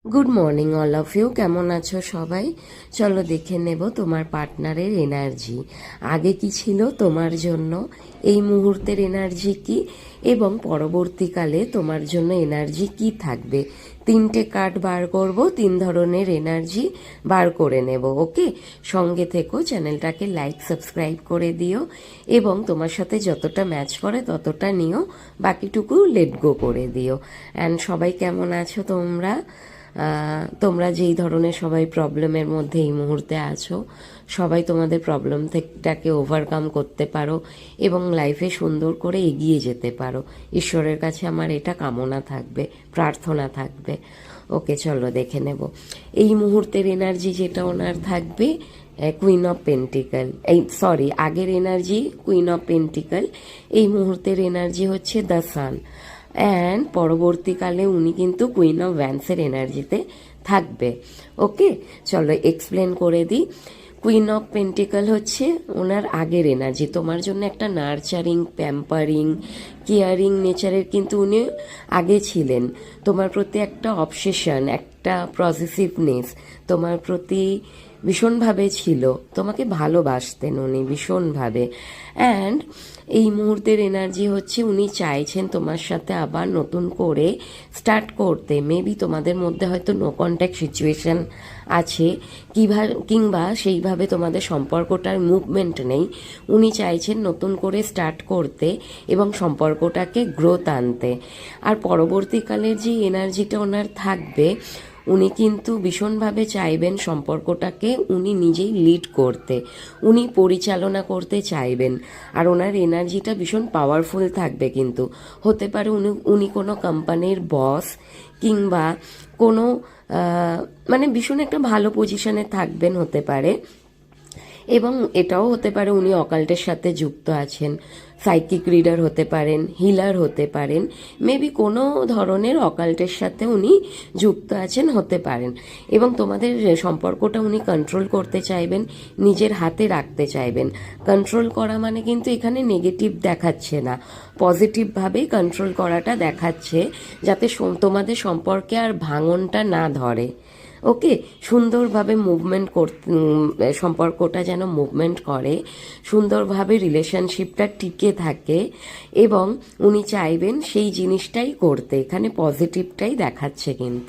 Good morning all of you, কেমন আছো সবাই? চলো দেখে নেব তোমার পার্টনারের এনার্জি। আগে কি ছিল তোমার জন্য, এই মুহূর্তের এনার্জি কি, এবং পরবর্তীকালে তোমার জন্য এনার্জি কি থাকবে। 3টে কার্ড বার করব, 3 ধরনের এনার্জি বার করে নেব। ওকে, সঙ্গে থেকো, চ্যানেলটাকে লাইক সাবস্ক্রাইব করে দিও এবং তোমার সাথে যতটা ম্যাচ করে ততটা নিও, বাকিটুকু লেট গো করে দিও। অ্যান্ড সবাই কেমন আছো তোমরা? তোমরা যেই ধরনের সবাই প্রবলেমের মধ্যে এই মুহূর্তে আছো, সবাই তোমাদের প্রবলেম থেকেটাকে ওভারকাম করতে পারো এবং লাইফে সুন্দর করে এগিয়ে যেতে পারো। ঈশ্বরের কাছে আমার এটা কামনা থাকবে, প্রার্থনা থাকবে। ওকে, চলো দেখে নেব এই মুহূর্তের এনার্জি যেটা ওনার থাকবে। কুইন অফ পেন্টিকল, আগের এনার্জি কুইন অফ পেন্টিকল, এই মুহূর্তের এনার্জি হচ্ছে দ্য সান। অ্যান্ড পরবর্তীকালে উনি কিন্তু কুইন অফ ভ্যান্সের এনার্জিতে থাকবে। ওকে, চলো এক্সপ্লেন করে দিই। কুইন অফ পেন্টিকল হচ্ছে ওনার আগের এনার্জি, তোমার জন্য একটা নার্চারিং, প্যাম্পারিং, কেয়ারিং নেচারের কিন্তু উনি আগে ছিলেন। তোমার প্রতি একটা অবসেশন, একটা পজিটিভনেস তোমার প্রতি ভীষণভাবে ছিল, তোমাকে ভালোবাসতেন উনি ভীষণভাবে। অ্যান্ড এই মুহূর্তের এনার্জি হচ্ছে উনি চাইছেন তোমার সাথে আবার নতুন করে স্টার্ট করতে। মেবি তোমাদের মধ্যে হয়তো নো কন্ট্যাক্ট সিচুয়েশন আছে, কিংবা সেইভাবে তোমাদের সম্পর্কটার মুভমেন্ট নেই। উনি চাইছেন নতুন করে স্টার্ট করতে এবং সম্পর্কটাকে গ্রোথ আনতে। আর পরবর্তীকালের যে এনার্জিটা ওনার থাকবে, উনি কিন্তু ভীষণভাবে চাইবেন সম্পর্কটাকে উনি নিজেই লিড করতে, উনি পরিচালনা করতে চাইবেন। আর ওনার এনার্জিটা ভীষণ পাওয়ারফুল থাকবে, কিন্তু হতে পারে উনি কোনো কোম্পানির বস, কিংবা কোনো মানে ভীষণ একটা ভালো পজিশনে থাকবেন হতে পারে। এবং এটাও হতে পারে উনি অকাল্টের সাথে যুক্ত আছেন, সাইকিক রিডার হতে পারেন, হিলার হতে পারেন, মেবি কোনো ধরনের অকাল্টের সাথে উনি যুক্ত আছেন হতে পারেন। এবং তোমাদের সম্পর্কটা উনি কন্ট্রোল করতে চাইবেন, নিজের হাতে রাখতে চাইবেন। কন্ট্রোল করা মানে কিন্তু এখানে নেগেটিভ দেখাচ্ছে না, পজিটিভভাবেই কন্ট্রোল করাটা দেখাচ্ছে, যাতে তোমাদের সম্পর্কে আর ভাঙনটা না ধরে। ওকে, সুন্দরভাবে সম্পর্কটা যেন মুভমেন্ট করে, সুন্দরভাবে রিলেশনশিপটা টিকে থাকে, এবং উনি চাইবেন সেই জিনিসটাই করতে। এখানে পজিটিভটাই দেখাচ্ছে কিন্তু।